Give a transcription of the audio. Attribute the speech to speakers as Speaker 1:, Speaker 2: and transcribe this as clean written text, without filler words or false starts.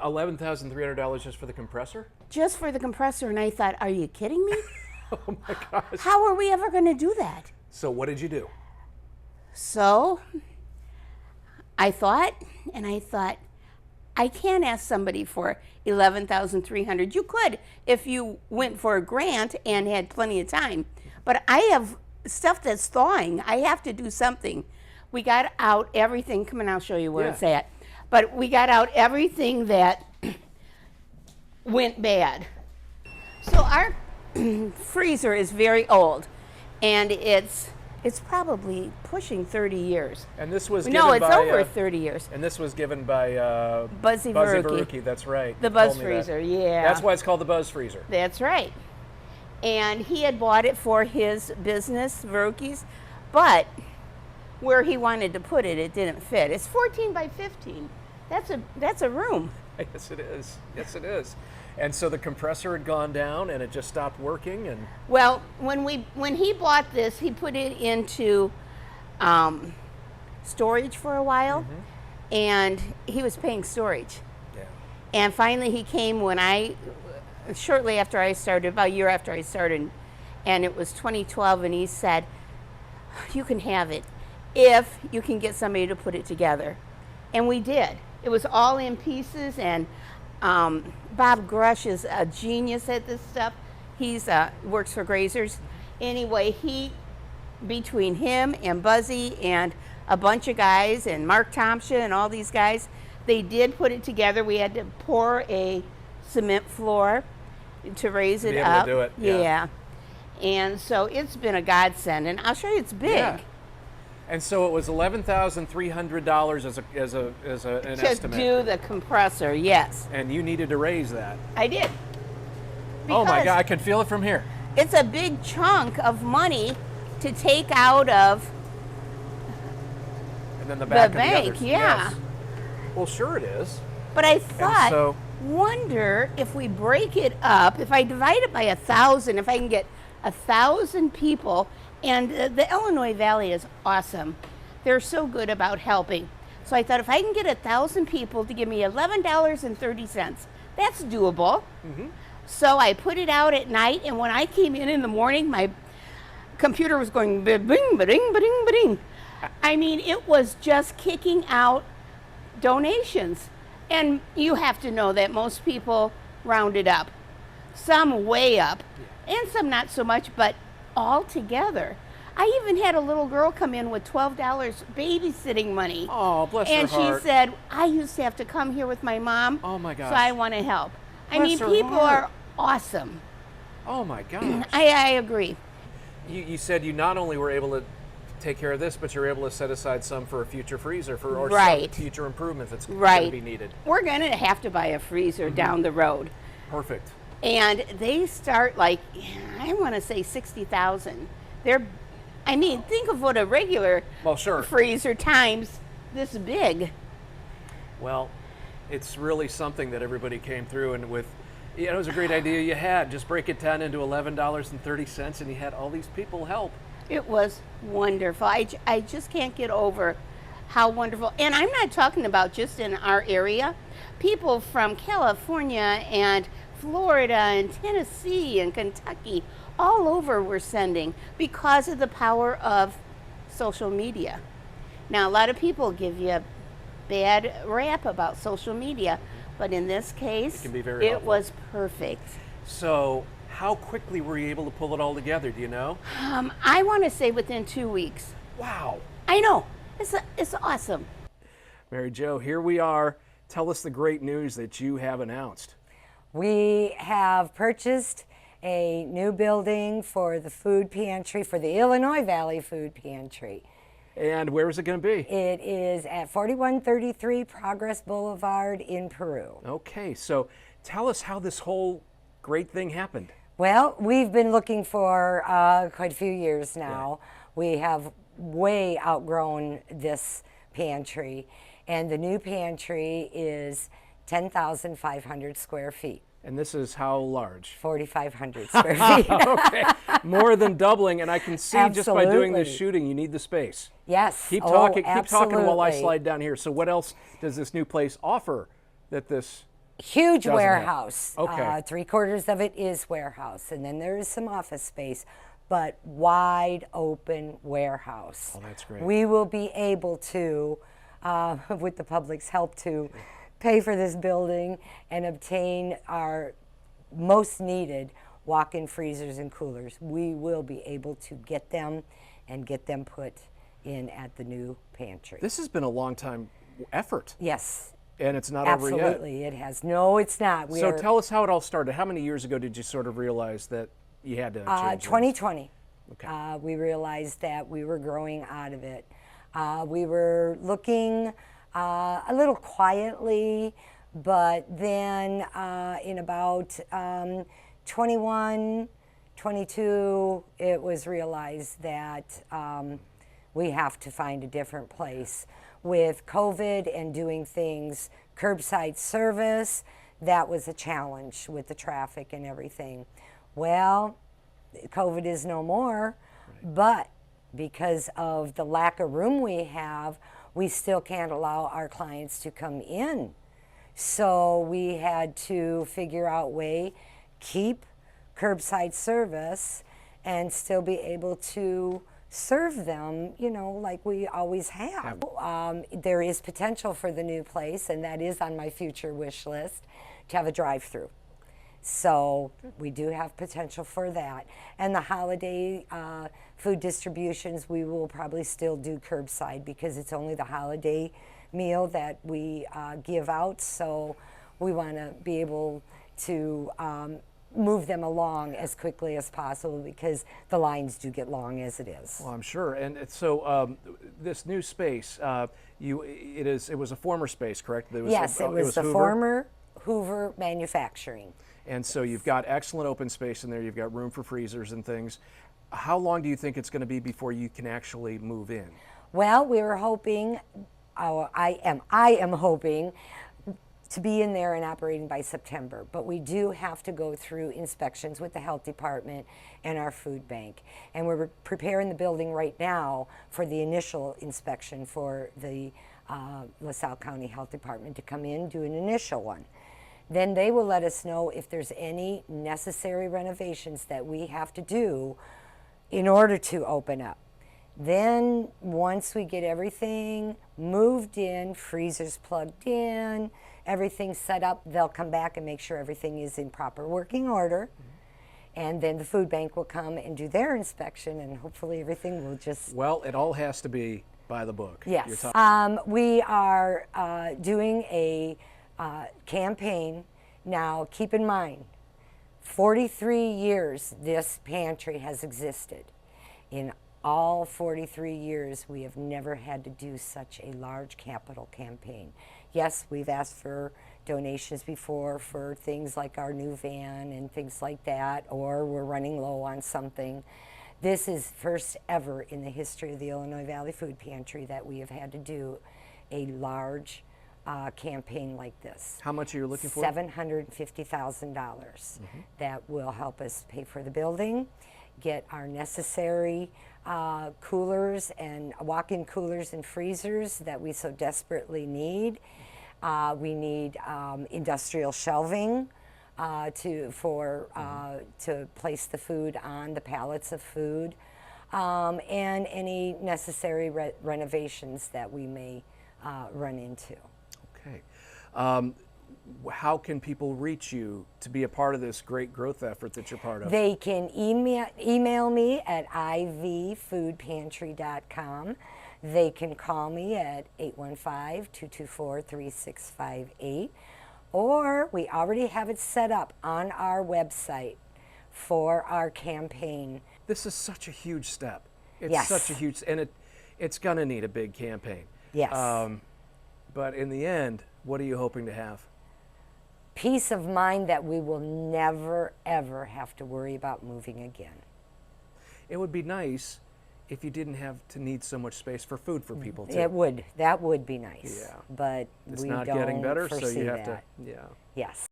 Speaker 1: $11,300 just for the compressor?
Speaker 2: Just for the compressor. And I thought, are you kidding me?
Speaker 1: Oh my gosh.
Speaker 2: How are we ever going to do that?
Speaker 1: So what did you do?
Speaker 2: So I thought, I can't ask somebody for $11,300. You could if you went for a grant and had plenty of time. But I have stuff that's thawing. I have to do something. We got out everything. Come on, I'll show you where it's at. But we got out everything that went bad. So our freezer is very old, and it's probably pushing 30 years.
Speaker 1: And this was given
Speaker 2: No, it's
Speaker 1: by,
Speaker 2: over 30 years.
Speaker 1: And this was given by
Speaker 2: Buzzy Verucki.
Speaker 1: That's right.
Speaker 2: The
Speaker 1: You
Speaker 2: Buzz
Speaker 1: told me
Speaker 2: Freezer,
Speaker 1: that.
Speaker 2: yeah.
Speaker 1: That's why it's called the Buzz Freezer.
Speaker 2: That's right. And he had bought it for his business, Verucki's, but where he wanted to put it, it didn't fit. It's 14 by 15. That's a room.
Speaker 1: Yes, it is. Yes, it is. And so the compressor had gone down, and it just stopped working. And
Speaker 2: Well, when he bought this, he put it into storage for a while, and he was paying storage.
Speaker 1: yeah,
Speaker 2: And finally, he came shortly after I started, about a year after I started, and it was 2012, and he said, "You can have it if you can get somebody to put it together." And we did. It was all in pieces, and Bob Grush is a genius at this stuff. He's works for Grazers. Anyway, between him and Buzzy and a bunch of guys and Mark Thompson and all these guys, they did put it together. We had to pour a cement floor to raise it
Speaker 1: be able
Speaker 2: up.
Speaker 1: to do it, yeah.
Speaker 2: And so it's been a godsend, and I'll show you it's big.
Speaker 1: Yeah. And so it was $11,300 as an
Speaker 2: To
Speaker 1: estimate.
Speaker 2: do the compressor, yes.
Speaker 1: And you needed to raise that.
Speaker 2: I did.
Speaker 1: Oh my
Speaker 2: Because
Speaker 1: God, I can feel it from here.
Speaker 2: it's a big chunk of money to take out of
Speaker 1: And then the back of
Speaker 2: bank,
Speaker 1: the others.
Speaker 2: yeah.
Speaker 1: Yes. Well, sure it is.
Speaker 2: But I thought,
Speaker 1: so-
Speaker 2: wonder if we break it up, if I divide it by 1,000, if I can get 1,000 people, and the Illinois Valley is awesome. They're so good about helping. So I thought if I can get 1,000 people to give me $11.30, that's doable. So I put it out at night, and when I came in the morning, my computer was going bing, bing, bing, bing. I mean, it was just kicking out donations. And you have to know that most people round it up. Some way up, and some not so much, but all together. I even had a little girl come in with $12 babysitting money.
Speaker 1: Oh, bless her
Speaker 2: And
Speaker 1: heart.
Speaker 2: she said, I used to have to come here with my mom.
Speaker 1: Oh my gosh.
Speaker 2: So I want to help. I
Speaker 1: Bless
Speaker 2: mean,
Speaker 1: her
Speaker 2: people
Speaker 1: heart.
Speaker 2: are awesome.
Speaker 1: Oh my gosh.
Speaker 2: I agree.
Speaker 1: You said you not only were able to take care of this, but you're able to set aside some for a future freezer or some
Speaker 2: Right.
Speaker 1: future improvements that's going
Speaker 2: Right.
Speaker 1: to be needed.
Speaker 2: We're going to have to buy a freezer down the road.
Speaker 1: Perfect.
Speaker 2: And they start like, I want to say 60,000. I mean, think of what a regular
Speaker 1: Well, sure.
Speaker 2: freezer times this big.
Speaker 1: Well, it's really something that everybody came through, and it was a great idea you had. Just break it down into $11.30, and you had all these people help.
Speaker 2: It was wonderful. I just can't get over how wonderful. And I'm not talking about just in our area. People from California and Florida and Tennessee and Kentucky, all over were sending because of the power of social media. Now, a lot of people give you a bad rap about social media, but in this case,
Speaker 1: It can be very helpful.
Speaker 2: was perfect.
Speaker 1: So, how quickly were you able to pull it all together? Do you know?
Speaker 2: I want to say within 2 weeks.
Speaker 1: Wow.
Speaker 2: I know. It's awesome.
Speaker 1: Mary Jo, here we are. Tell us the great news that you have announced.
Speaker 3: We have purchased a new building for the food pantry, for the Illinois Valley Food Pantry.
Speaker 1: And where is it going to be?
Speaker 3: It is at 4133 Progress Boulevard in Peru.
Speaker 1: Okay, so tell us how this whole great thing happened.
Speaker 3: Well, we've been looking for quite a few years now. We have way outgrown this pantry, and the new pantry is 10,500 square feet.
Speaker 1: And this is how large?
Speaker 3: 4,500 square feet.
Speaker 1: Okay, more than doubling, and I can see just by doing this
Speaker 3: Absolutely.
Speaker 1: shooting, you need the space.
Speaker 3: Yes.
Speaker 1: Keep
Speaker 3: Oh,
Speaker 1: talking while I
Speaker 3: absolutely.
Speaker 1: slide down here. So what else does this new place offer that this
Speaker 3: Huge
Speaker 1: Doesn't have-
Speaker 3: warehouse.
Speaker 1: Okay.
Speaker 3: 3/4 of it is warehouse, and then there is some office space, but wide open warehouse.
Speaker 1: Oh, that's great.
Speaker 3: We will be able to, with the public's help, to pay for this building and obtain our most needed walk-in freezers and coolers. We will be able to get them and get them put in at the new pantry.
Speaker 1: This has been a long time effort,
Speaker 3: Yes,
Speaker 1: and it's not over yet.
Speaker 3: absolutely. It has. No, it's not.
Speaker 1: So tell us how it all started. How many years ago did you sort of realize that you had to change things?
Speaker 3: 2020.
Speaker 1: Okay.
Speaker 3: We realized that we were growing out of it. We were looking a little quietly, but then in about 21, 22, it was realized that we have to find a different place. With COVID and doing things curbside service, that was a challenge with the traffic and everything. Well, COVID is no more, but because of the lack of room we have, we still can't allow our clients to come in. So we had to figure out a way, keep curbside service and still be able to serve them, you know, like we always have. There is potential for the new place, and that is on my future wish list, to have a drive-through. So we do have potential for that. And the holiday food distributions, we will probably still do curbside because it's only the holiday meal that we give out. So we want to be able to move them along as quickly as possible because the lines do get long as it is.
Speaker 1: Well, I'm sure. And so this new space, it was a former space, correct?
Speaker 3: Yes, it was the
Speaker 1: Hoover.
Speaker 3: former Hoover Manufacturing.
Speaker 1: And so you've got excellent open space in there. You've got room for freezers and things. How long do you think it's going to be before you can actually move in?
Speaker 3: Well, we were hoping, I am hoping to be in there and operating by September, but we do have to go through inspections with the health department and our food bank. And we're preparing the building right now for the initial inspection for the LaSalle County Health Department to come in, do an initial one. Then they will let us know if there's any necessary renovations that we have to do in order to open up. Then once we get everything moved in, freezers plugged in, everything set up, they'll come back and make sure everything is in proper working order. And then the food bank will come and do their inspection, and hopefully everything will just...
Speaker 1: Well, it all has to be by the book.
Speaker 3: Yes. We are doing a campaign. Now, keep in mind, 43 years this pantry has existed. In all 43 years, we have never had to do such a large capital campaign. Yes, we've asked for donations before for things like our new van and things like that, or we're running low on something. This is first ever in the history of the Illinois Valley Food Pantry that we have had to do a large campaign like this.
Speaker 1: How much are you looking for?
Speaker 3: $750,000. That will help us pay for the building, get our necessary coolers and walk-in coolers and freezers that we so desperately need. We need industrial shelving to place the food on the pallets of food, and any necessary renovations that we may run into.
Speaker 1: Okay. How can people reach you to be a part of this great growth effort that you're part of?
Speaker 3: They can email me at ivfoodpantry.com. They can call me at 815-224-3658. Or we already have it set up on our website for our campaign.
Speaker 1: This is such a huge step. It's
Speaker 3: Yes.
Speaker 1: such a huge, and it's going to need a big campaign.
Speaker 3: Yes.
Speaker 1: But in the end, what are you hoping to have?
Speaker 3: Peace of mind that we will never, ever have to worry about moving again.
Speaker 1: It would be nice if you didn't have to need so much space for food for people too.
Speaker 3: It would. That would be nice.
Speaker 1: Yeah.
Speaker 3: But
Speaker 1: It's
Speaker 3: we
Speaker 1: not
Speaker 3: don't
Speaker 1: getting better, so
Speaker 3: foresee
Speaker 1: you have
Speaker 3: that.
Speaker 1: to, yeah.
Speaker 3: Yes.